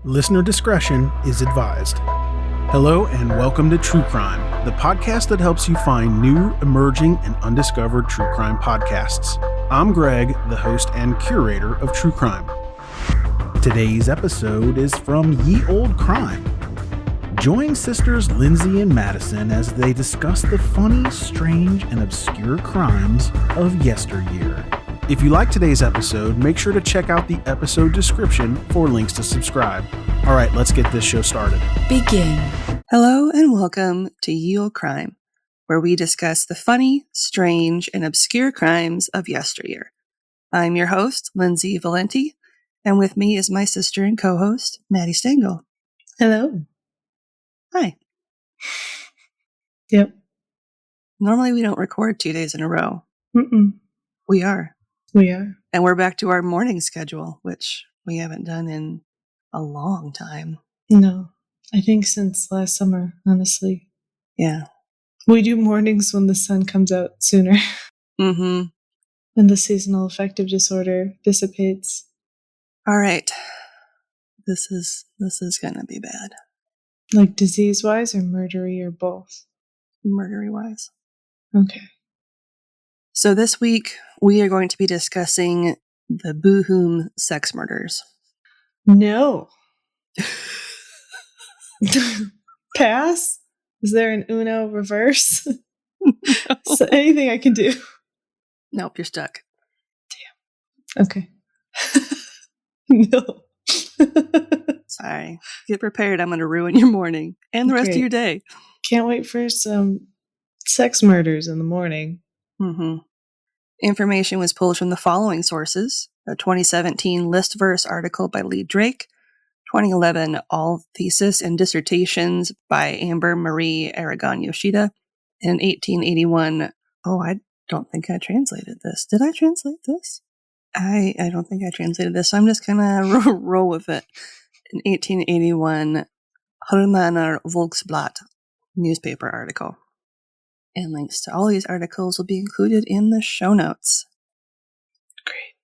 Listener discretion is advised. Hello and welcome to True Crime, the podcast that helps you find new, emerging, and undiscovered true crime podcasts. I'm Greg, the host and curator of True Crime. Today's episode is from Ye Olde Crime. Join sisters Lindsay and Madison as they discuss the funny, strange, and obscure crimes of yesteryear. If you like today's episode, make sure to check out the episode description for links to subscribe. All right, let's get this show started. Begin. Hello and welcome to Ye Olde Crime, where we discuss the funny, strange, and obscure crimes of yesteryear. I'm your host, Lindsay Valenti, and with me is my sister and co-host, Maddie Stengel. Hello. Hi. Yep. Normally we don't record 2 days in a row. We are. We are. And we're back to our morning schedule, which we haven't done in a long time. No, I think since last summer, honestly. Yeah. We do mornings when the sun comes out sooner. Mm-hmm. And the seasonal affective disorder dissipates. All right. This is gonna be bad. Like disease-wise or murdery or both? Murdery-wise. Okay. So this week, we are going to be discussing the Bochum Sex Murders. No. Pass? Is there an Uno reverse? No. So anything I can do? Nope, you're stuck. Damn. Okay. No. Sorry. Get prepared. I'm going to ruin your morning and the rest of Great. your day. Can't wait for some sex murders in the morning. Mm-hmm. Information was pulled from the following sources: a 2017 Listverse article by Lee Drake, 2011 All Thesis and Dissertations by Amber Marie Aragon Yoshida, and 1881. Oh, I don't think I translated this. Did I translate this? I don't think I translated this, so I'm just going to roll with it. An 1881 Holmaner Volksblatt newspaper article. And links to all these articles will be included in the show notes. Great.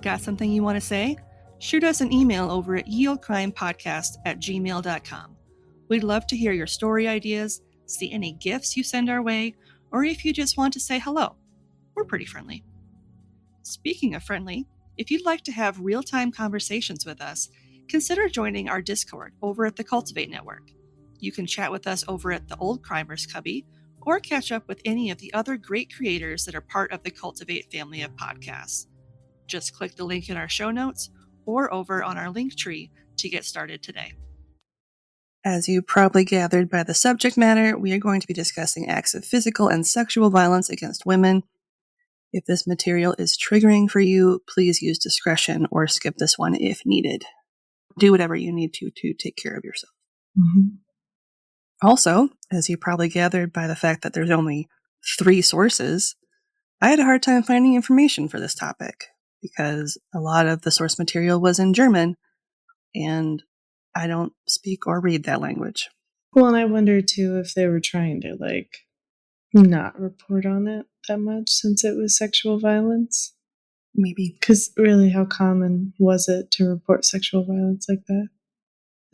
Got something you want to say? Shoot us an email over at yeoldecrimepodcast@gmail.com. We'd love to hear your story ideas, see any gifts you send our way, or if you just want to say hello. We're pretty friendly. Speaking of friendly, if you'd like to have real-time conversations with us, consider joining our Discord over at the Cultivate Network. You can chat with us over at the Old Crimers Cubby, or catch up with any of the other great creators that are part of the Cultivate family of podcasts. Just click the link in our show notes or over on our link tree to get started today. As you probably gathered by the subject matter, we are going to be discussing acts of physical and sexual violence against women. If this material is triggering for you, please use discretion or skip this one if needed. Do whatever you need to take care of yourself. Mm-hmm. Also, as you probably gathered by the fact that there's only 3 sources, I had a hard time finding information for this topic because a lot of the source material was in German, and I don't speak or read that language. Well, and I wonder too if they were trying to not report on it that much since it was sexual violence. Maybe. Because really, how common was it to report sexual violence like that?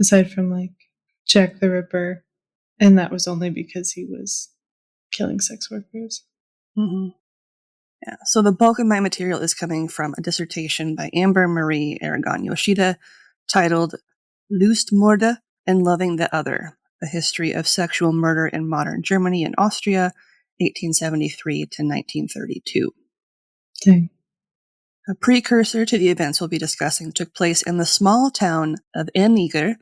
Aside from Jack the Ripper. And that was only because he was killing sex workers. Mm-hmm. Yeah. So the bulk of my material is coming from a dissertation by Amber Marie Aragon Yoshida titled Lustmorde and Loving the Other, A History of Sexual Murder in Modern Germany and Austria, 1873 to 1932. Dang. A precursor to the events we'll be discussing took place in the small town of Eniger,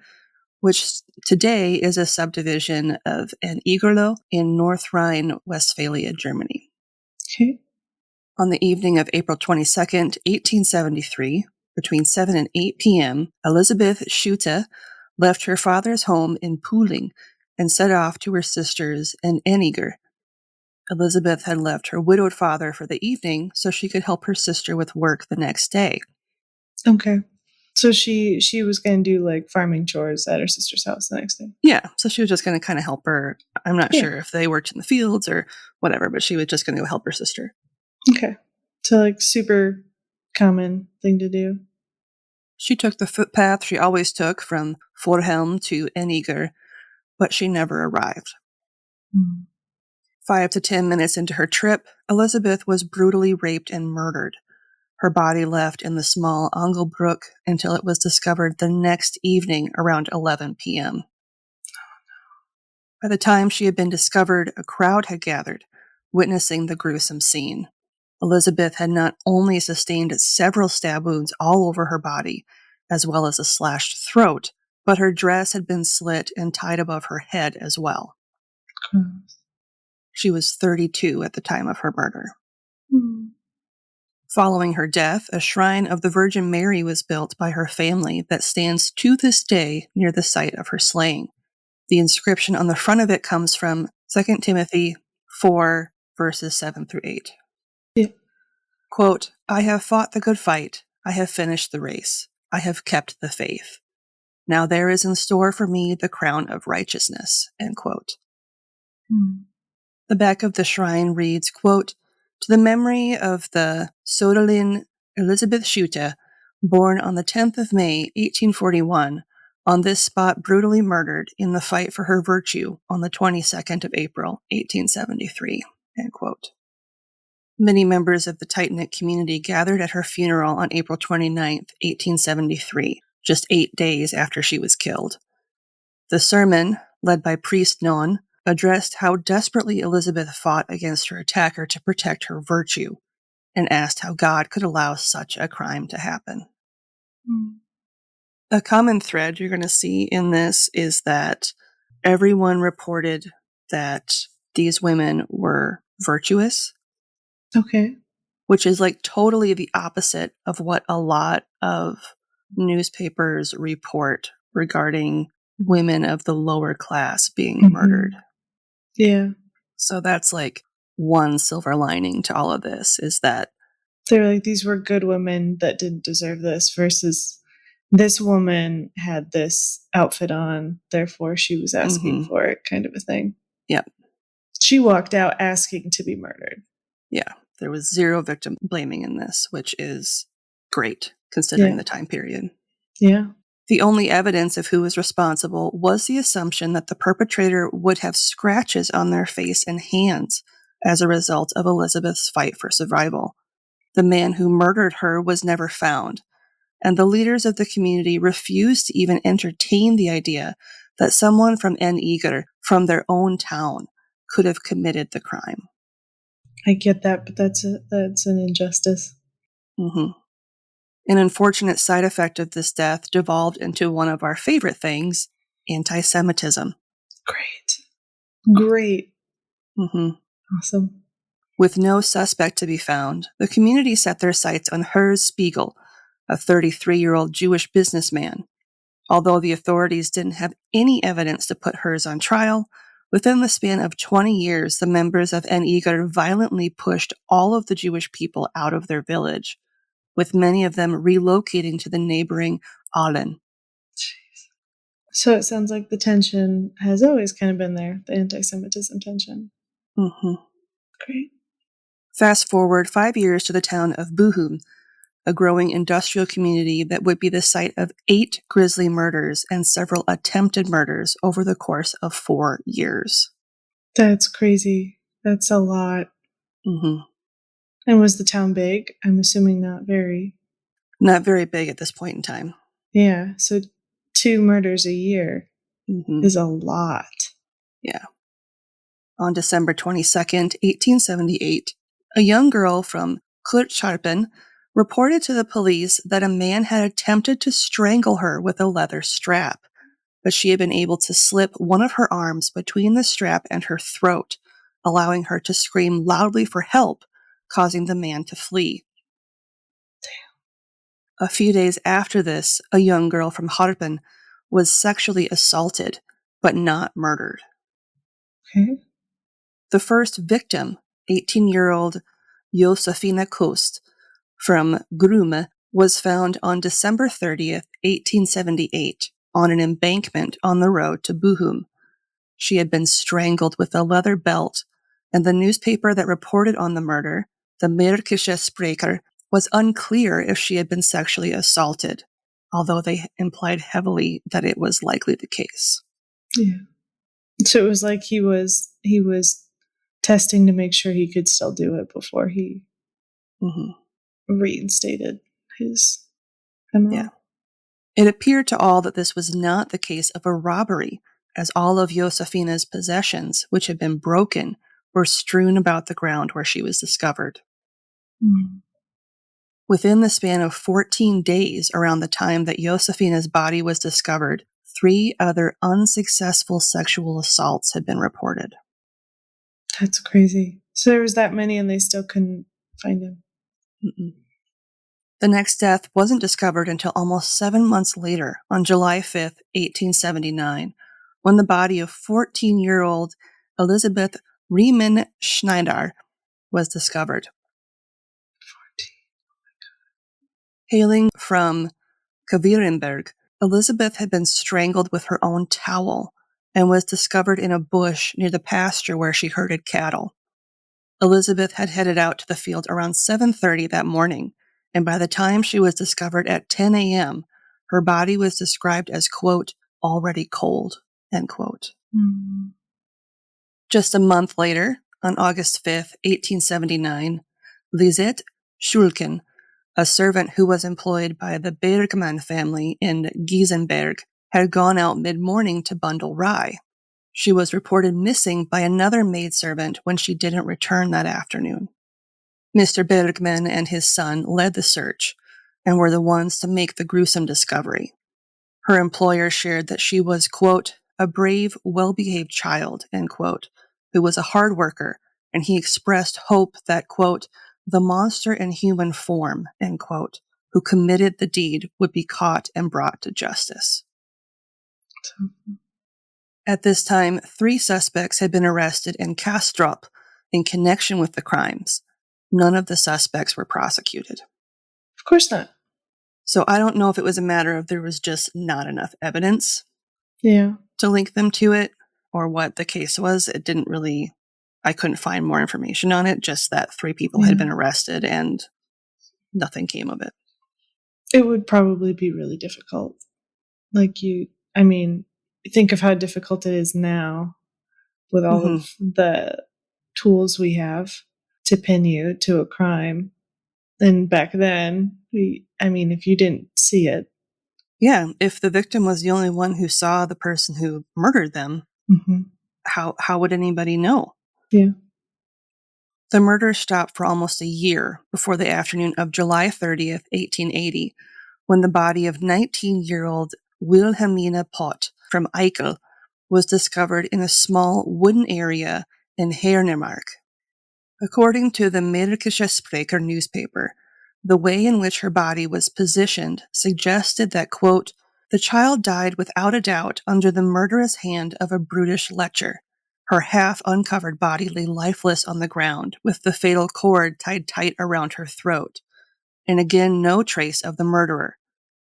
which today is a subdivision of Enigerloh in North Rhine-Westphalia, Germany. Okay. On the evening of April 22nd, 1873, between 7 and 8 p.m., Elizabeth Schutte left her father's home in Pooling and set off to her sister's in Eniger. Elizabeth had left her widowed father for the evening so she could help her sister with work the next day. Okay. So she was going to do farming chores at her sister's house the next day. Yeah, so she was just going to kind of help her. I'm not sure if they worked in the fields or whatever, but she was just going to go help her sister. Okay. So super common thing to do. She took the footpath she always took from Forhelm to Eniger, but she never arrived. 5 to 10 minutes into her trip, Elizabeth was brutally raped and murdered. Her body left in the small Angelbrook until it was discovered the next evening around 11 p.m. By the time she had been discovered, a crowd had gathered, witnessing the gruesome scene. Elizabeth had not only sustained several stab wounds all over her body, as well as a slashed throat, but her dress had been slit and tied above her head as well. She was 32 at the time of her murder. Following her death, a shrine of the Virgin Mary was built by her family that stands to this day near the site of her slaying. The inscription on the front of it comes from 2 Timothy 4, verses 7 through 8. Yeah. Quote, "I have fought the good fight. I have finished the race. I have kept the faith. Now there is in store for me the crown of righteousness." End quote. The back of the shrine reads, quote, "To the memory of the Sodalin Elizabeth Schutte, born on the 10th of May, 1841, on this spot brutally murdered in the fight for her virtue on the 22nd of April, 1873. End quote. Many members of the tight-knit community gathered at her funeral on April 29th, 1873, just 8 days after she was killed. The sermon, led by priest Non, addressed how desperately Elizabeth fought against her attacker to protect her virtue, and asked how God could allow such a crime to happen. A common thread you're going to see in this is that everyone reported that these women were virtuous. Okay. Which is like totally the opposite of what a lot of newspapers report regarding women of the lower class being murdered. Yeah. So that's like one silver lining to all of this, is that they're like, these were good women that didn't deserve this, versus this woman had this outfit on, therefore she was asking for it, kind of a thing. Yep. She walked out asking to be murdered. Yeah. There was zero victim blaming in this, which is great considering the time period. Yeah. The only evidence of who was responsible was the assumption that the perpetrator would have scratches on their face and hands as a result of Elizabeth's fight for survival. The man who murdered her was never found, and the leaders of the community refused to even entertain the idea that someone from En Eger, from their own town, could have committed the crime. I get that, but that's an injustice. An unfortunate side effect of this death devolved into one of our favorite things, anti-Semitism. Great. Awesome. With no suspect to be found, the community set their sights on Herz Spiegel, a 33-year-old Jewish businessman. Although the authorities didn't have any evidence to put Herz on trial, within the span of 20 years, the members of En Eger violently pushed all of the Jewish people out of their village, with many of them relocating to the neighboring Aalen. So it sounds like the tension has always kind of been there, the anti-Semitism tension. Great. Fast forward 5 years to the town of Bochum, a growing industrial community that would be the site of 8 grisly murders and several attempted murders over the course of 4 years. That's crazy. That's a lot. And was the town big? I'm assuming not very. Not very big at this point in time. Yeah, so 2 murders a year is a lot. Yeah. On December 22nd, 1878, a young girl from Kurtscharpen reported to the police that a man had attempted to strangle her with a leather strap, but she had been able to slip one of her arms between the strap and her throat, allowing her to scream loudly for help, causing the man to flee. A few days after this, a young girl from Harpen was sexually assaulted, but not murdered. The first victim, 18-year-old Josefina Kost from Grumme, was found on December 30th, 1878, on an embankment on the road to Bochum. She had been strangled with a leather belt, and the newspaper that reported on the murder, the Märkische Sprecher, was unclear if she had been sexually assaulted, although they implied heavily that it was likely the case. Yeah. So it was like he was testing to make sure he could still do it before he reinstated his MO. Yeah. It appeared to all that this was not the case of a robbery, as all of Josefina's possessions, which had been broken, were strewn about the ground where she was discovered. Mm. Within the span of 14 days around the time that Josefina's body was discovered, 3 other unsuccessful sexual assaults had been reported. That's crazy. So there was that many and they still couldn't find him. Mm-mm. The next death wasn't discovered until almost 7 months later, on July 5th, 1879, when the body of 14-year-old Elizabeth Riemann Schneider was discovered. 14. Hailing from Kavirenberg, Elizabeth had been strangled with her own towel and was discovered in a bush near the pasture where she herded cattle. Elizabeth had headed out to the field around 7:30 that morning, and by the time she was discovered at 10 a.m., her body was described as, quote, already cold, end quote. Mm. Just a month later, on August 5th, 1879, Lisette Schulken, a servant who was employed by the Bergmann family in Giesenberg, had gone out mid-morning to bundle rye. She was reported missing by another maidservant when she didn't return that afternoon. Mr. Bergman and his son led the search and were the ones to make the gruesome discovery. Her employer shared that she was, quote, a brave, well-behaved child, end quote, who was a hard worker, and he expressed hope that, quote, the monster in human form, end quote, who committed the deed would be caught and brought to justice. At this time, 3 suspects had been arrested in Kastrup in connection with the crimes. None of the suspects were prosecuted. Of course not. So I don't know if it was a matter of there was just not enough evidence Yeah. to link them to it or what the case was. It didn't really, I couldn't find more information on it, just that 3 people had been arrested and nothing came of it. It would probably be really difficult. Think of how difficult it is now with all of the tools we have to pin you to a crime. And back then, if you didn't see it. Yeah, if the victim was the only one who saw the person who murdered them, how would anybody know? Yeah. The murder stopped for almost a year before the afternoon of July 30th, 1880, when the body of 19-year-old Wilhelmina Pott from Eichel was discovered in a small wooden area in Hernemark. According to the Märkische Sprecher newspaper, the way in which her body was positioned suggested that, quote, the child died without a doubt under the murderous hand of a brutish lecher. Her half-uncovered body lay lifeless on the ground, with the fatal cord tied tight around her throat, and again no trace of the murderer.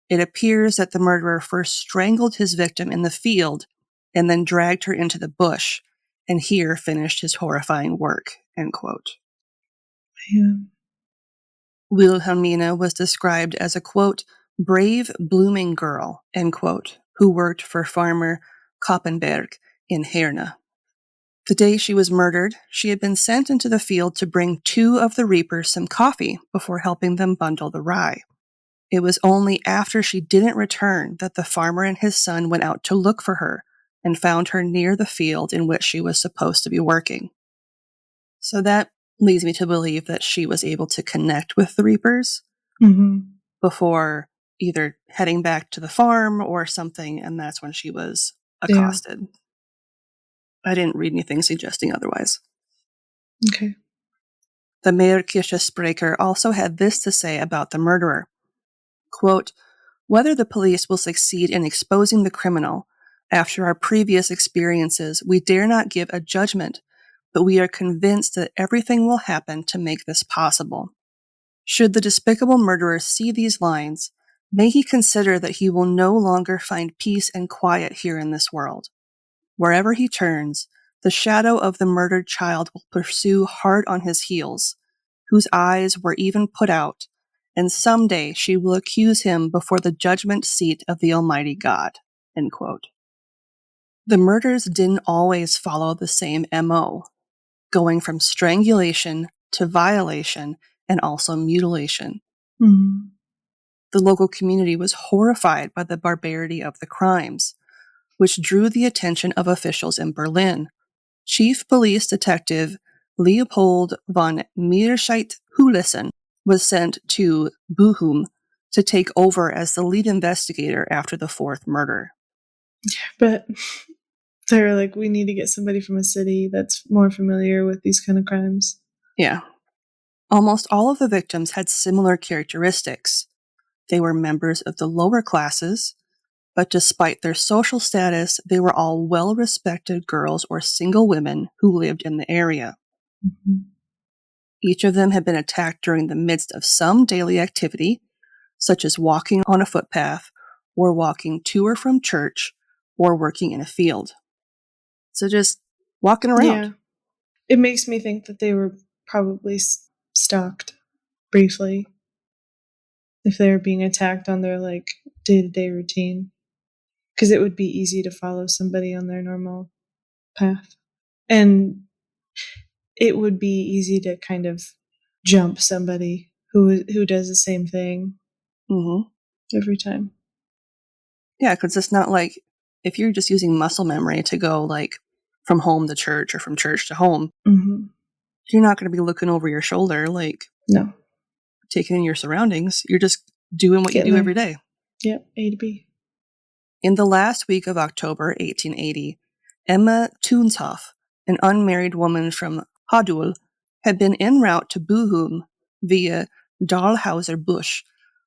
It appears that the murderer first strangled his victim in the field and then dragged her into the bush, and here finished his horrifying work, end quote. Yeah. Wilhelmina was described as a, quote, brave, blooming girl, end quote, who worked for farmer Koppenberg in Herne. The day she was murdered, she had been sent into the field to bring 2 of the reapers some coffee before helping them bundle the rye. It was only after she didn't return that the farmer and his son went out to look for her and found her near the field in which she was supposed to be working. So that leads me to believe that she was able to connect with the reapers before either heading back to the farm or something, and that's when she was accosted. Yeah. I didn't read anything suggesting otherwise. Okay. The Märkische Sprecher also had this to say about the murderer. Quote, whether the police will succeed in exposing the criminal, after our previous experiences, we dare not give a judgment, but we are convinced that everything will happen to make this possible. Should the despicable murderer see these lines, may he consider that he will no longer find peace and quiet here in this world. Wherever he turns, the shadow of the murdered child will pursue hard on his heels, whose eyes were even put out, and someday she will accuse him before the judgment seat of the Almighty God." End quote. The murders didn't always follow the same MO, going from strangulation to violation and also mutilation. Mm. The local community was horrified by the barbarity of the crimes, which drew the attention of officials in Berlin. Chief Police Detective Leopold von Meerscheidt-Hulissen was sent to Bochum to take over as the lead investigator after the fourth murder. But they were like, we need to get somebody from a city that's more familiar with these kind of crimes. Yeah. Almost all of the victims had similar characteristics. They were members of the lower classes, but despite their social status, they were all well-respected girls or single women who lived in the area. Mm-hmm. Each of them had been attacked during the midst of some daily activity, such as walking on a footpath, or walking to or from church, or working in a field. So just walking around. Yeah. It makes me think that they were probably stalked briefly if they were being attacked on their like day-to-day routine, because it would be easy to follow somebody on their normal path, and it would be easy to kind of jump somebody who does the same thing every time. Yeah, because it's not like if you're just using muscle memory to go like from home to church or from church to home, you're not going to be looking over your shoulder like no, taking in your surroundings. You're just doing what you do every day. Yep, A to B. In the last week of October 1880, Emma Tunshoff, an unmarried woman from Hadul, had been en route to Bochum via Dahlhauser Busch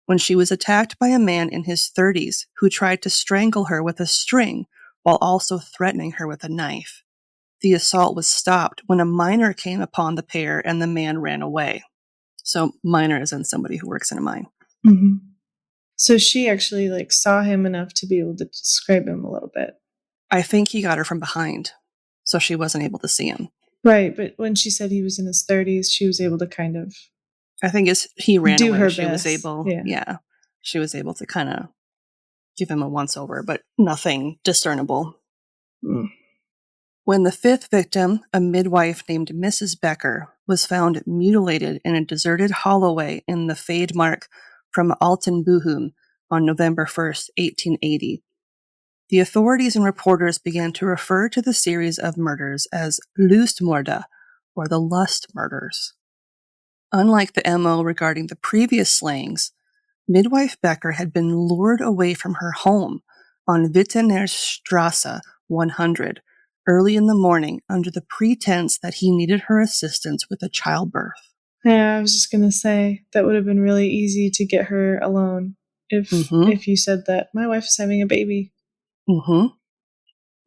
when she was attacked by a man in his 30s who tried to strangle her with a string while also threatening her with a knife. The assault was stopped when a miner came upon the pair and the man ran away. So miner is in somebody who works in a mine. Mm-hmm. So she actually like saw him enough to be able to describe him a little bit. I think he got her from behind, so she wasn't able to see him. Right, but when she said he was in his 30s, she was able to kind of. I think he ran do away. her she best. Was able, she was able to kind of give him a once over, but nothing discernible. Mm. When the fifth victim, a midwife named Mrs. Becker, was found mutilated in a deserted holloway in the Feldmark from Altenbochum on November 1st, 1880, the authorities and reporters began to refer to the series of murders as Lustmorde, or the Lust Murders. Unlike the MO regarding the previous slayings, midwife Becker had been lured away from her home on Wittenerstrasse 100 early in the morning under the pretense that he needed her assistance with a childbirth. Yeah, I was just going to say, that would have been really easy to get her alone if you said that. My wife is having a baby.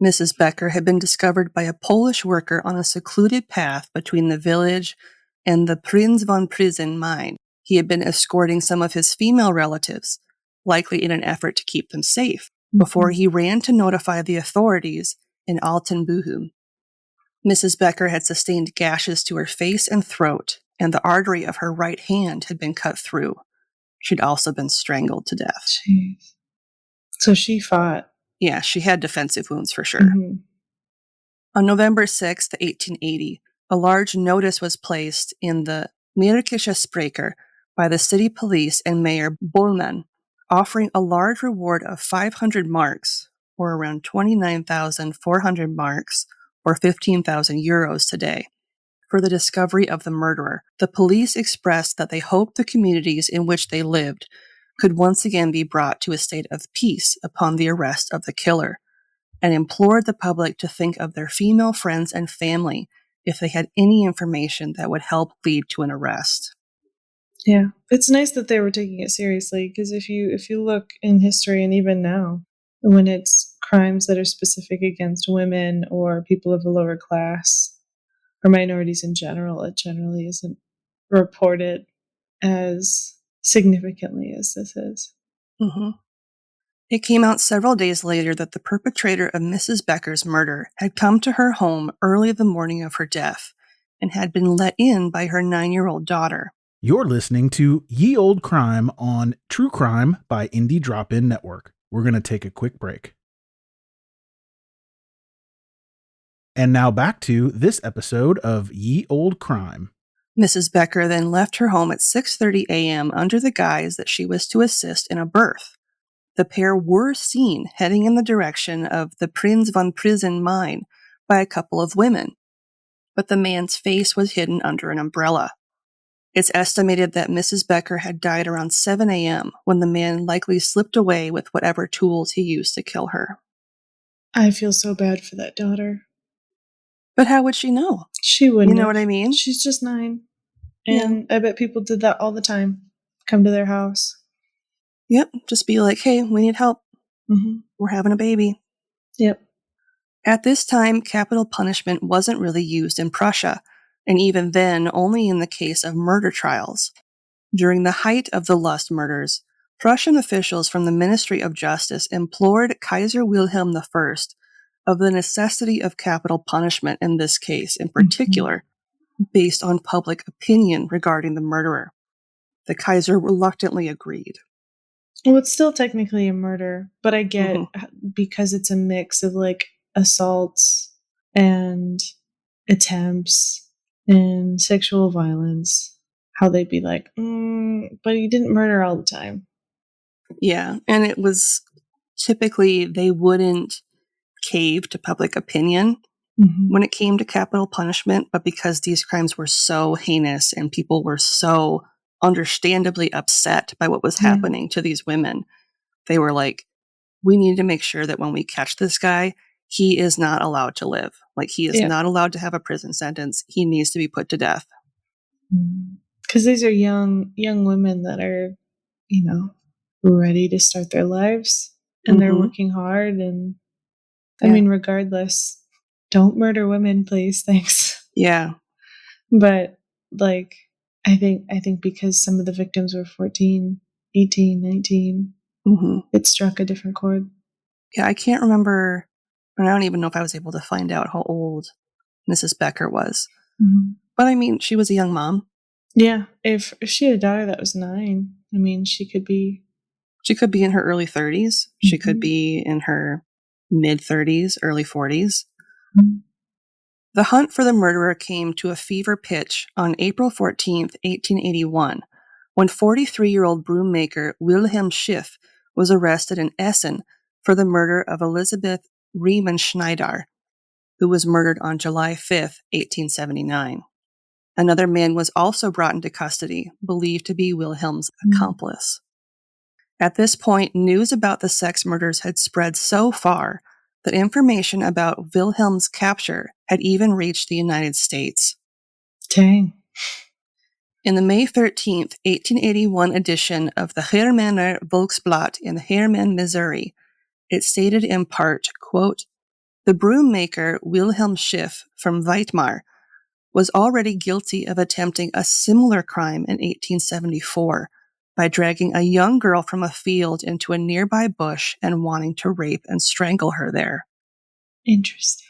Mrs. Becker had been discovered by a Polish worker on a secluded path between the village and the Prinz von Prisen mine. He had been escorting some of his female relatives, likely in an effort to keep them safe, before he ran to notify the authorities in Altenbochum. Mrs. Becker had sustained gashes to her face and throat, and the artery of her right hand had been cut through. She'd also been strangled to death. Jeez. So she fought. Yeah, she had defensive wounds for sure. On November 6th, 1880, a large notice was placed in the Märkische Sprecher by the city police and Mayor Bollmann, offering a large reward of 500 marks, or around 29,400 marks, or 15,000 euros today, for the discovery of the murderer. The police expressed that they hoped the communities in which they lived could once again be brought to a state of peace upon the arrest of the killer, and implored the public to think of their female friends and family if they had any information that would help lead to an arrest. Yeah, it's nice that they were taking it seriously, because if you look in history and even now, when it's crimes that are specific against women or people of a lower class or minorities in general, it generally isn't reported as significantly as this is. It came out several days later that the perpetrator of Mrs. Becker's murder had come to her home early the morning of her death and had been let in by her 9-year-old daughter. You're listening to Ye Old Crime on True Crime by Indie Drop-In Network. We're going to take a quick break. And now back to this episode of Ye Old Crime. Mrs. Becker then left her home at 6:30 a.m. under the guise that she was to assist in a birth. The pair were seen heading in the direction of the Prins van Prisen mine by a couple of women, but the man's face was hidden under an umbrella. It's estimated that Mrs. Becker had died around 7 a.m. when the man likely slipped away with whatever tools he used to kill her. I feel so bad for that daughter. But how would she know? She wouldn't. You know what I mean? She's just 9. And I bet people did that all the time. Come to their house. Yep. Just be like, hey, we need help. Mm-hmm. We're having a baby. Yep. At this time, capital punishment wasn't really used in Prussia, and even then, only in the case of murder trials. During the height of the Lust murders, Prussian officials from the Ministry of Justice implored Kaiser Wilhelm I of the necessity of capital punishment in this case, in particular, based on public opinion regarding the murderer. The Kaiser reluctantly agreed. Well, it's still technically a murder, but I get because it's a mix of like assaults and attempts and sexual violence, how they'd be like, but he didn't murder all the time. Yeah, and it was typically they wouldn't cave to public opinion when it came to capital punishment, but because these crimes were so heinous and people were so understandably upset by what was happening to these women, they were like, we need to make sure that when we catch this guy, he is not allowed to live. Like, he is not allowed to have a prison sentence. He needs to be put to death. Because these are young women that are, ready to start their lives, and they're working hard. And I mean, regardless, don't murder women, please. Thanks. Yeah. But like, I think because some of the victims were 14, 18, 19, it struck a different chord. Yeah, I can't remember, and I don't even know if I was able to find out how old Mrs. Becker was. But I mean, she was a young mom. Yeah, if she had a daughter that was 9, I mean, she could be in her early 30s. She could be in her mid-30s, early 40s. The hunt for the murderer came to a fever pitch on April 14th, 1881, when 43-year-old broom maker Wilhelm Schiff was arrested in Essen for the murder of Elisabeth Riemenschneider, who was murdered on July 5th, 1879. Another man was also brought into custody, believed to be Wilhelm's accomplice. At this point, news about the sex murders had spread so far that information about Wilhelm's capture had even reached the United States. Dang. In the May 13th, 1881 edition of the Hermanner Volksblatt in Hermann, Missouri, it stated in part, quote, "The broom maker Wilhelm Schiff from Weitmar was already guilty of attempting a similar crime in 1874 by dragging a young girl from a field into a nearby bush and wanting to rape and strangle her there." Interesting.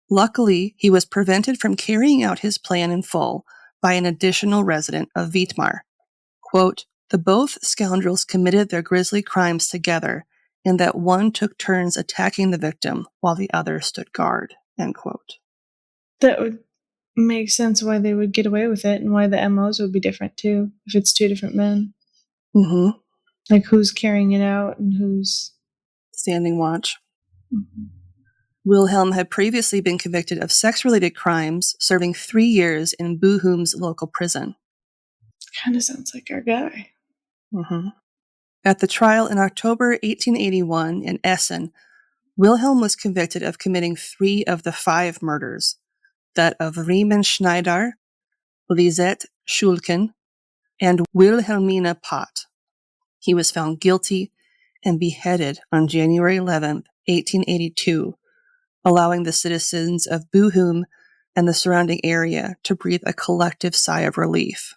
Luckily, he was prevented from carrying out his plan in full by an additional resident of Weitmar. Quote, "The both scoundrels committed their grisly crimes together, in that one took turns attacking the victim while the other stood guard." End quote. That would make sense why they would get away with it, and why the MOs would be different too, if it's 2 different men. Like, who's carrying it out and who's standing watch. Wilhelm had previously been convicted of sex-related crimes, serving 3 years in Bochum's local prison. Kind of sounds like our guy. At the trial in October 1881 in Essen, Wilhelm was convicted of committing 3 of the 5 murders, that of Riemenschneider, Lisette Schulken, and Wilhelmina Pott. He was found guilty and beheaded on January 11, 1882, allowing the citizens of Bochum and the surrounding area to breathe a collective sigh of relief.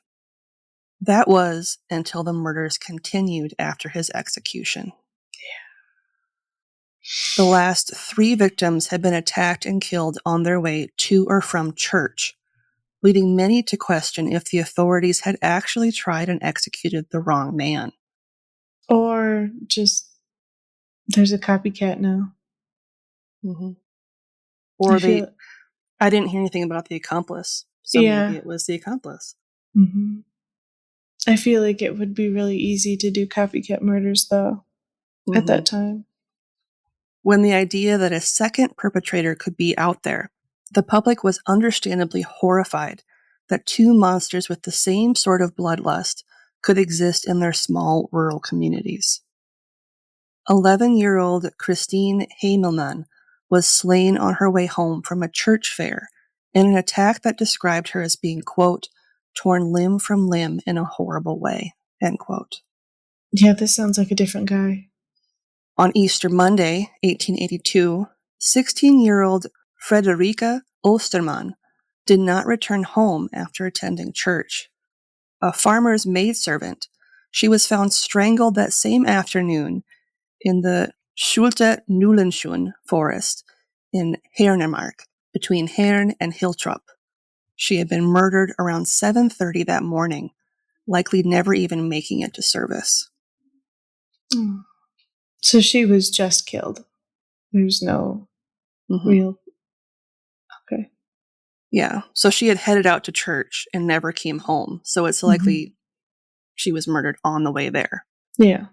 That was until the murders continued after his execution. The last 3 victims had been attacked and killed on their way to or from church. leading many to question if the authorities had actually tried and executed the wrong man. Or just there's a copycat now. Mm-hmm. Or I I didn't hear anything about the accomplice, so maybe it was the accomplice. Mm-hmm. I feel like it would be really easy to do copycat murders, though, at that time. When the idea that a second perpetrator could be out there, the public was understandably horrified that two monsters with the same sort of bloodlust could exist in their small rural communities. 11-year-old Christine Heimelmann was slain on her way home from a church fair in an attack that described her as being, quote, torn limb from limb in a horrible way, end quote. Yeah, this sounds like a different guy. On Easter Monday, 1882, 16-year-old Friederike Ostermann did not return home after attending church. A farmer's maidservant, she was found strangled that same afternoon in the Schulte-Nullenschuhen forest in Hernemark, between Herne and Hiltrop. She had been murdered around 7:30 that morning, likely never even making it to service. So she was just killed. There's no real... Okay. Yeah, so she had headed out to church and never came home, so it's likely she was murdered on the way there. Yeah.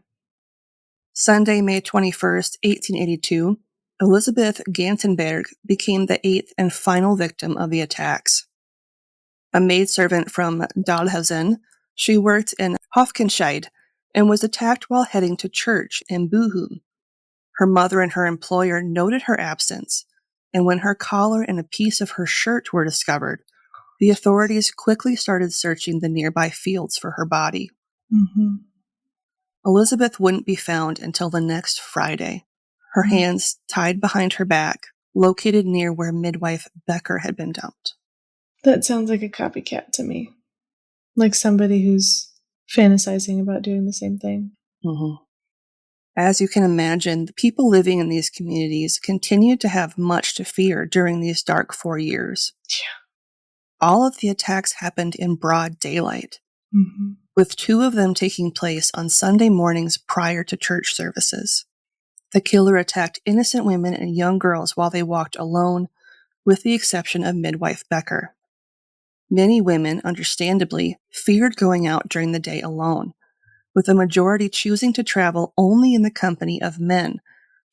Sunday, May 21st, 1882, Elizabeth Gantenberg became the eighth and final victim of the attacks. A maidservant from Dahlhausen, she worked in Hofkenscheid and was attacked while heading to church in Bochum. Her mother and her employer noted her absence, and when her collar and a piece of her shirt were discovered, the authorities quickly started searching the nearby fields for her body. Elizabeth wouldn't be found until the next Friday, her hands tied behind her back, located near where midwife Becker had been dumped. That sounds like a copycat to me. Like somebody who's fantasizing about doing the same thing. As you can imagine, the people living in these communities continued to have much to fear during these dark 4 years. Yeah. All of the attacks happened in broad daylight, with 2 of them taking place on Sunday mornings prior to church services. The killer attacked innocent women and young girls while they walked alone, with the exception of midwife Becker. Many women, understandably, feared going out during the day alone, with a majority choosing to travel only in the company of men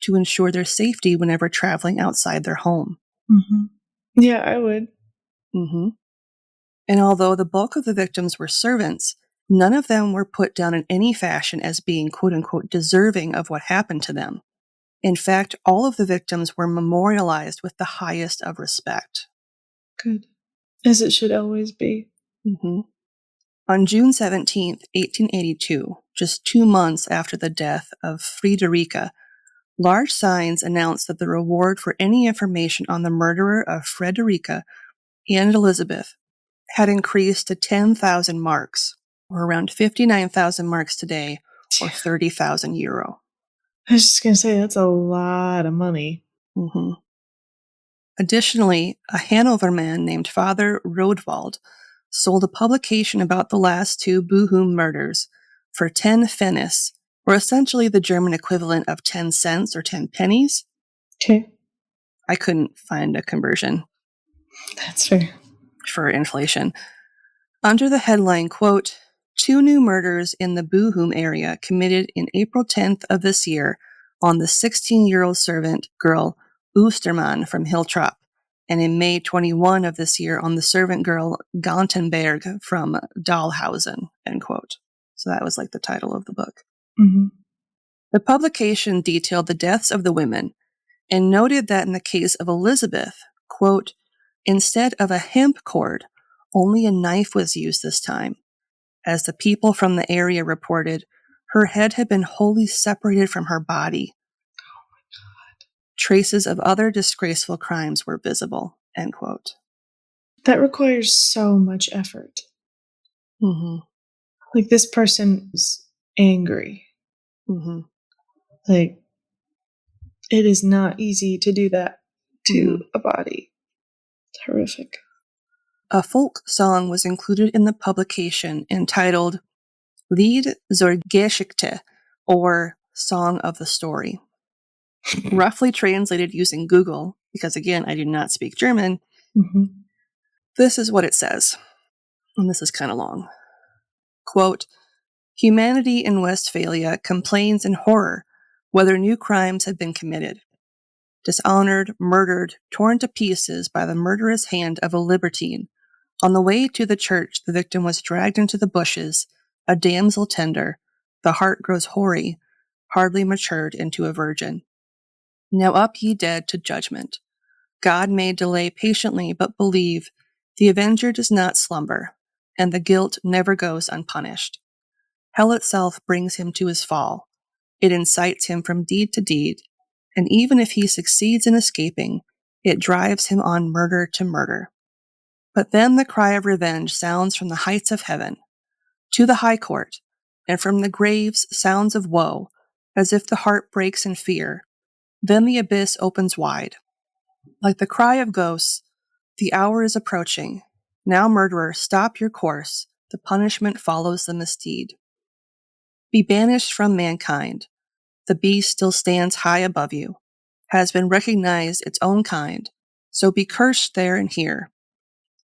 to ensure their safety whenever traveling outside their home. Yeah, I would. And although the bulk of the victims were servants, none of them were put down in any fashion as being quote-unquote deserving of what happened to them. In fact, all of the victims were memorialized with the highest of respect. Good. As it should always be. On June 17, 1882, just 2 months after the death of Friederike, large signs announced that the reward for any information on the murderer of Friederike and Elizabeth had increased to 10,000 marks, or around 59,000 marks today, or 30,000 euro. I was just going to say, that's a lot of money. Additionally, a Hanover man named Father Rodwald sold a publication about the last 2 Bochum murders for 10 pfennigs, or essentially the German equivalent of 10 cents or 10 pennies. Okay. I couldn't find a conversion. That's fair. For inflation. Under the headline, quote, 2 new murders in the Bochum area committed in April 10th of this year on the 16-year-old servant girl Ostermann from Hiltrop, and in May 21 of this year on the servant girl Gantenberg from Dahlhausen, end quote. So that was like the title of the book. The publication detailed the deaths of the women and noted that in the case of Elizabeth, quote, instead of a hemp cord, only a knife was used this time. As the people from the area reported, her head had been wholly separated from her body. Oh my God. Traces of other disgraceful crimes were visible, end quote. That requires so much effort. Like, this person is angry. Like, it is not easy to do that to a body. It's horrific. A folk song was included in the publication entitled Lied zur Geschichte, or Song of the Story. Roughly translated using Google, because again, I do not speak German, This is what it says. And this is kind of long. Quote, humanity in Westphalia complains in horror whether new crimes have been committed. Dishonored, murdered, torn to pieces by the murderous hand of a libertine. On the way to the church, the victim was dragged into the bushes, a damsel tender. The heart grows hoary, hardly matured into a virgin. Now up ye dead to judgment. God may delay patiently, but believe the avenger does not slumber, and the guilt never goes unpunished. Hell itself brings him to his fall. It incites him from deed to deed, and even if he succeeds in escaping, it drives him on murder to murder. But then the cry of revenge sounds from the heights of heaven, to the high court, and from the graves sounds of woe, as if the heart breaks in fear. Then the abyss opens wide. Like the cry of ghosts, the hour is approaching. Now, murderer, stop your course. The punishment follows the misdeed. Be banished from mankind. The beast still stands high above you, has been recognized its own kind, so be cursed there and here.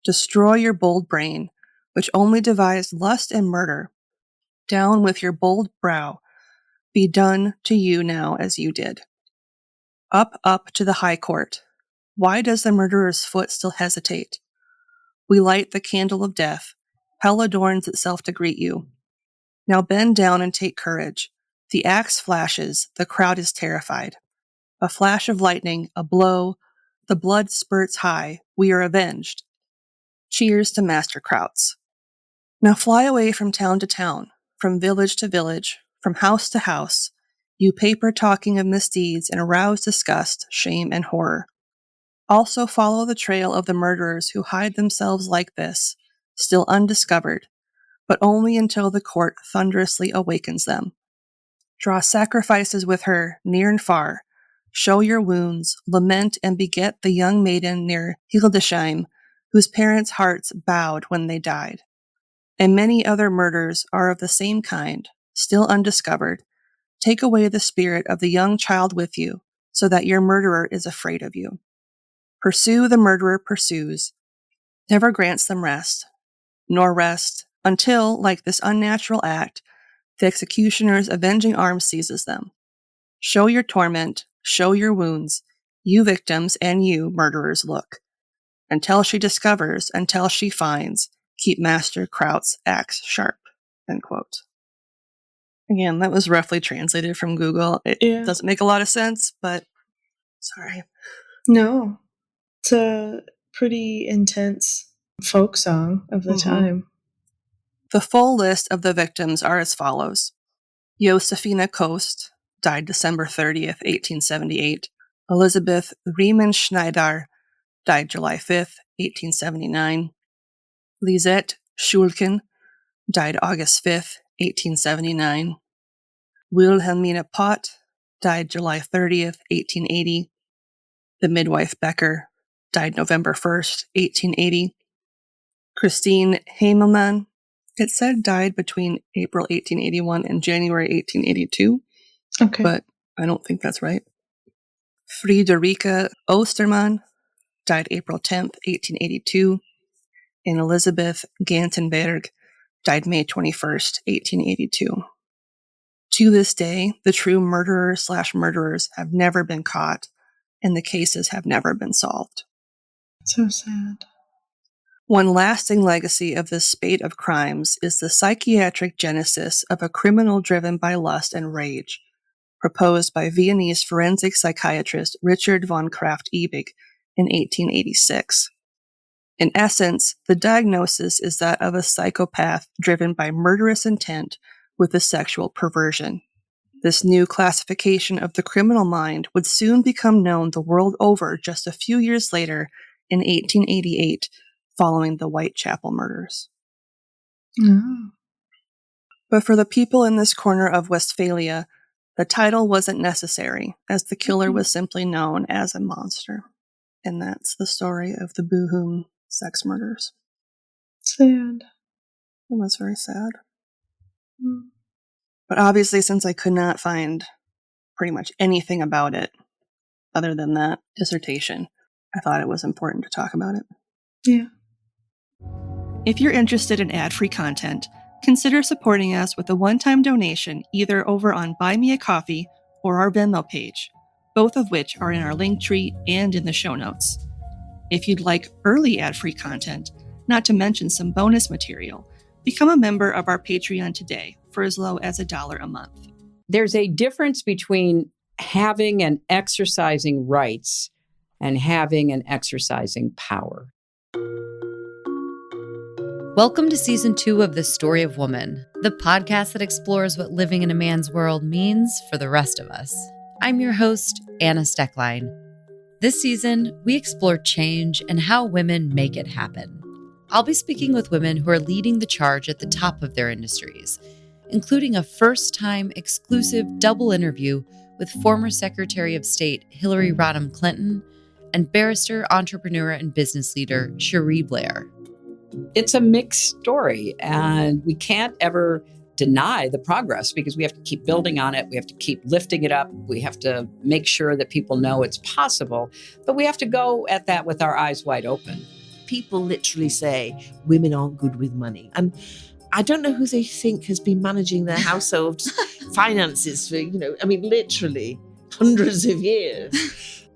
Destroy your bold brain, which only devised lust and murder. Down with your bold brow. Be done to you now as you did. Up, up to the high court. Why does the murderer's foot still hesitate? We light the candle of death. Hell adorns itself to greet you. Now bend down and take courage. The axe flashes. The crowd is terrified. A flash of lightning, a blow. The blood spurts high. We are avenged. Cheers to Master Krauts. Now fly away from town to town, from village to village, from house to house, you paper talking of misdeeds and arouse disgust, shame, and horror. Also follow the trail of the murderers who hide themselves like this, still undiscovered, but only until the court thunderously awakens them. Draw sacrifices with her, near and far. Show your wounds, lament and beget the young maiden near Hildesheim, whose parents' hearts bowed when they died. And many other murders are of the same kind, still undiscovered. Take away the spirit of the young child with you, so that your murderer is afraid of you. Pursue the murderer pursues, never grants them rest, nor rest, until, like this unnatural act, the executioner's avenging arm seizes them. Show your torment, show your wounds, you victims and you murderers look. Until she discovers, until she finds, keep Master Kraut's axe sharp. End quote. Again, that was roughly translated from Google. It doesn't make a lot of sense, but sorry. No. It's a pretty intense folk song of the time. The full list of the victims are as follows. Josefina Kost, died December 30th, 1878. Elizabeth Riemenschneider, died July 5th, 1879. Lisette Schulken, died August 5th, 1879. Wilhelmina Pott, died July 30th, 1880. The midwife Becker, died November 1st, 1880. Christine Heimelmann, it said died between April 1881 and January 1882. Okay. But I don't think that's right. Friederike Ostermann, died April 10th, 1882. And Elizabeth Gantenberg, died May 21st, 1882. To this day, the true murderers have never been caught, and the cases have never been solved. So sad. One lasting legacy of this spate of crimes is the psychiatric genesis of a criminal driven by lust and rage, proposed by Viennese forensic psychiatrist Richard von Krafft-Ebing in 1886. In essence, the diagnosis is that of a psychopath driven by murderous intent with a sexual perversion. This new classification of the criminal mind would soon become known the world over just a few years later in 1888, following the Whitechapel murders. Oh. But for the people in this corner of Westphalia, the title wasn't necessary, as the killer was simply known as a monster. And that's the story of the Bochum Sex Murders. Sad. It was very sad. Mm. But obviously, since I could not find pretty much anything about it other than that dissertation, I thought it was important to talk about it. Yeah. If you're interested in ad-free content, consider supporting us with a one-time donation either over on Buy Me a Coffee or our Venmo page, both of which are in our link tree and in the show notes. If you'd like early ad-free content, not to mention some bonus material, become a member of our Patreon today for as low as $1 a month. There's a difference between having and exercising rights and having and exercising power. Welcome to Season 2 of The Story of Woman, the podcast that explores what living in a man's world means for the rest of us. I'm your host, Anna Steckline. This season, we explore change and how women make it happen. I'll be speaking with women who are leading the charge at the top of their industries, including a first-time exclusive double interview with former Secretary of State Hillary Rodham Clinton and barrister, entrepreneur, and business leader Cherie Blair. It's a mixed story, and we can't ever deny the progress because we have to keep building on it. We have to keep lifting it up. We have to make sure that people know it's possible, but we have to go at that with our eyes wide open. People literally say women aren't good with money. And I don't know who they think has been managing their household finances for, literally hundreds of years.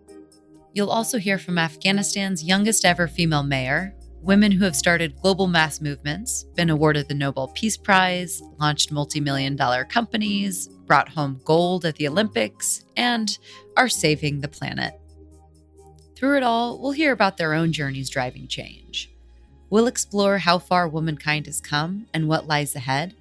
You'll also hear from Afghanistan's youngest ever female mayor, women who have started global mass movements, been awarded the Nobel Peace Prize, launched multi-million-dollar companies, brought home gold at the Olympics, and are saving the planet. Through it all, we'll hear about their own journeys driving change. We'll explore how far womankind has come and what lies ahead.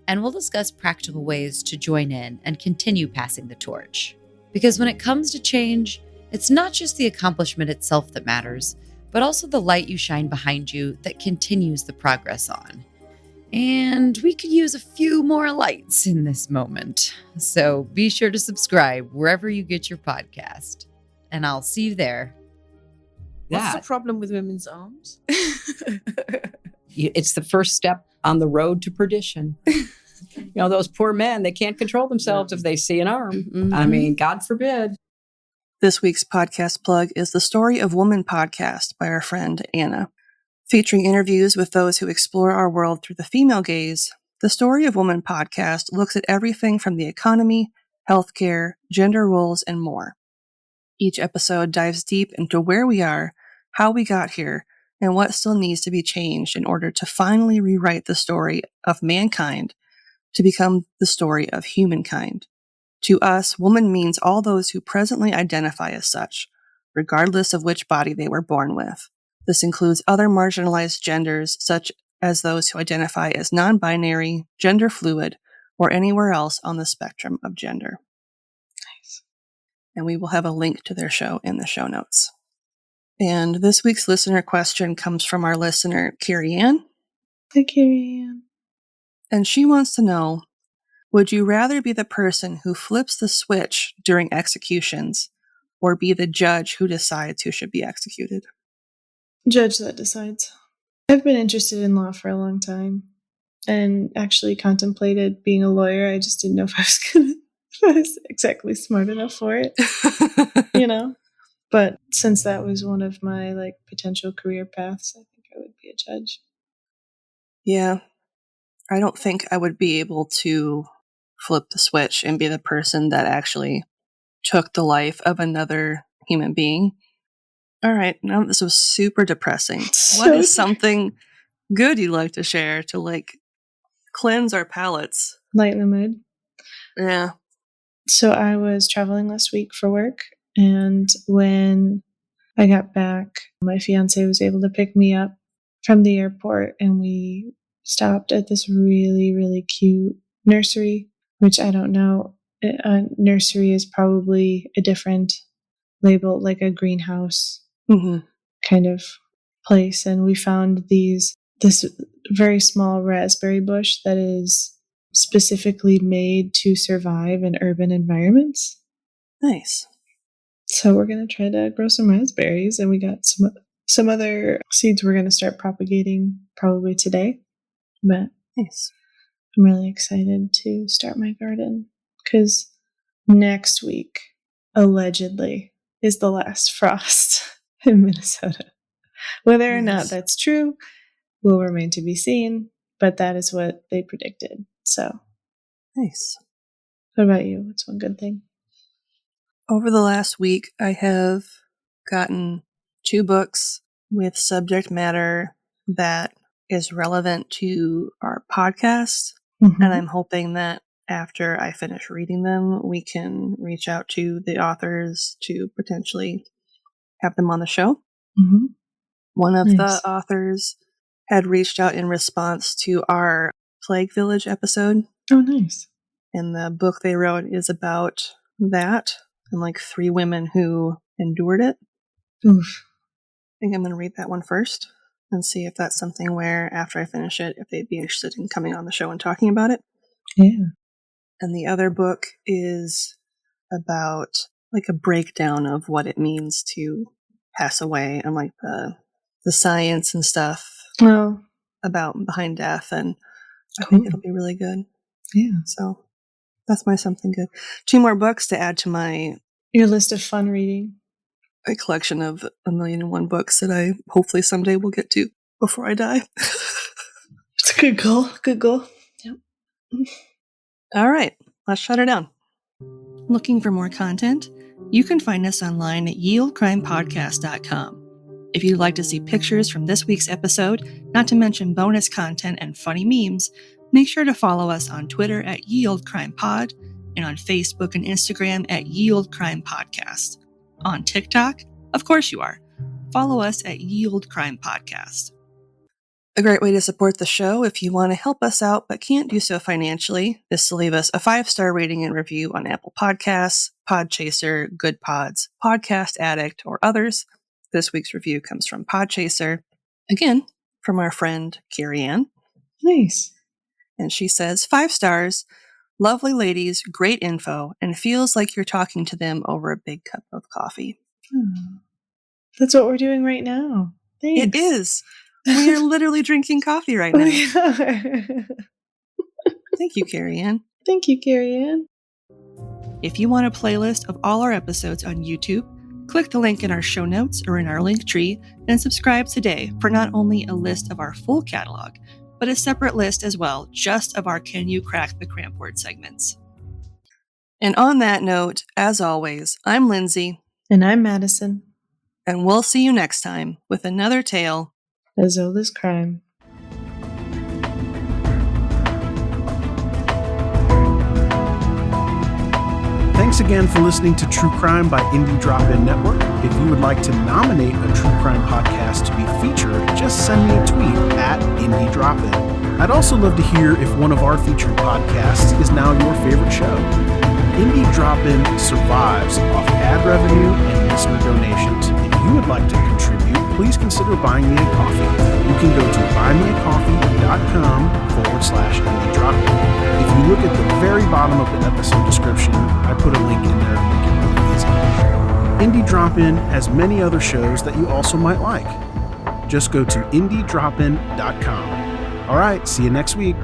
And we'll discuss practical ways to join in and continue passing the torch. Because when it comes to change, it's not just the accomplishment itself that matters, but also the light you shine behind you that continues the progress on. And we could use a few more lights in this moment. So be sure to subscribe wherever you get your podcast. And I'll see you there. What's the problem with women's arms? It's the first step on the road to perdition. Those poor men, they can't control themselves if they see an arm. Mm-hmm. I mean, God forbid. This week's podcast plug is the Story of Woman podcast by our friend Anna. Featuring interviews with those who explore our world through the female gaze, the Story of Woman podcast looks at everything from the economy, healthcare, gender roles, and more. Each episode dives deep into where we are, how we got here, and what still needs to be changed in order to finally rewrite the story of mankind to become the story of humankind. To us, woman means all those who presently identify as such, regardless of which body they were born with. This includes other marginalized genders, such as those who identify as non-binary, gender fluid, or anywhere else on the spectrum of gender. Nice. And we will have a link to their show in the show notes. And this week's listener question comes from our listener, Carrie Ann. Hi, Carrie Ann. And she wants to know, would you rather be the person who flips the switch during executions or be the judge who decides who should be executed? Judge that decides. I've been interested in law for a long time and actually contemplated being a lawyer. I just didn't know if I was exactly smart enough for it, But since that was one of my potential career paths, I think I would be a judge. Yeah. I don't think I would be able to flip the switch and be the person that actually took the life of another human being. All right. Now this was super depressing. What is something good you'd like to share to cleanse our palates? Lighten the mood. Yeah. So I was traveling last week for work, and when I got back, my fiance was able to pick me up from the airport, and we stopped at this really, really cute nursery, which I don't know. A nursery is probably a different label, like a greenhouse kind of place. And we found this very small raspberry bush that is specifically made to survive in urban environments. Nice. So we're going to try to grow some raspberries, and we got some other seeds we're going to start propagating probably today. But Nice. I'm really excited to start my garden because next week, allegedly, is the last frost in Minnesota. Whether or not that's true will remain to be seen, but that is what they predicted. So, Nice. what about you? What's one good thing? Over the last week, I have gotten 2 books with subject matter that is relevant to our podcast. Mm-hmm. And I'm hoping that after I finish reading them, we can reach out to the authors to potentially have them on the show. Mm-hmm. One of Nice. the authors had reached out in response to our Plague Village episode. Oh, nice. And the book they wrote is about that and like 3 women who endured it. Oof. I think I'm going to read that one first and see if that's something where after I finish it, if they'd be interested in coming on the show and talking about it. Yeah. And the other book is about like a breakdown of what it means to pass away and like the science and stuff Well, about behind death. And I cool. think it'll be really good. Yeah. So that's my something good. 2 more books to add to my Your list of fun reading. a collection of 1,000,001 books that I hopefully someday will get to before I die. It's a good goal. Good goal. Yep. All right, let's shut her down. Looking for more content? You can find us online at yieldcrimepodcast.com. If you'd like to see pictures from this week's episode, not to mention bonus content and funny memes, make sure to follow us on Twitter at yieldcrimepod and on Facebook and Instagram at yieldcrimepodcast. On TikTok? Of course you are. Follow us at Yield Crime Podcast. A great way to support the show if you want to help us out but can't do so financially is to leave us a 5-star rating and review on Apple Podcasts, Podchaser, Good Pods, Podcast Addict, or others. This week's review comes from Podchaser, again, from our friend Carrie Ann. Nice. And she says, 5 stars, lovely ladies, great info, and feels like you're talking to them over a big cup of coffee. That's what we're doing right now. Thanks. It is. We are literally drinking coffee right now. We are. Thank you, Carrie Ann. Thank you, Carrie Ann. If you want a playlist of all our episodes on YouTube, click the link in our show notes or in our link tree and subscribe today for not only a list of our full catalog, but a separate list as well, just of our Can You Crack the Cramp Word segments. And on that note, as always, I'm Lindsay. And I'm Madison. And we'll see you next time with another tale As old as crime. Thanks again for listening to True Crime by Indie Drop-In Network. If you would like to nominate a True Crime podcast to be featured, just send me a tweet at Indie Drop-In. I'd also love to hear if one of our featured podcasts is now your favorite show. Indie Drop-In survives off ad revenue and listener donations. If you would like to contribute, please consider buying me a coffee. You can go to buymeacoffee.com/Indie Drop-In. If you look at the very bottom of the episode description, I put a link in there to make it really easy. Indie Drop-In has many other shows that you also might like. Just go to indiedropin.com. All right, see you next week.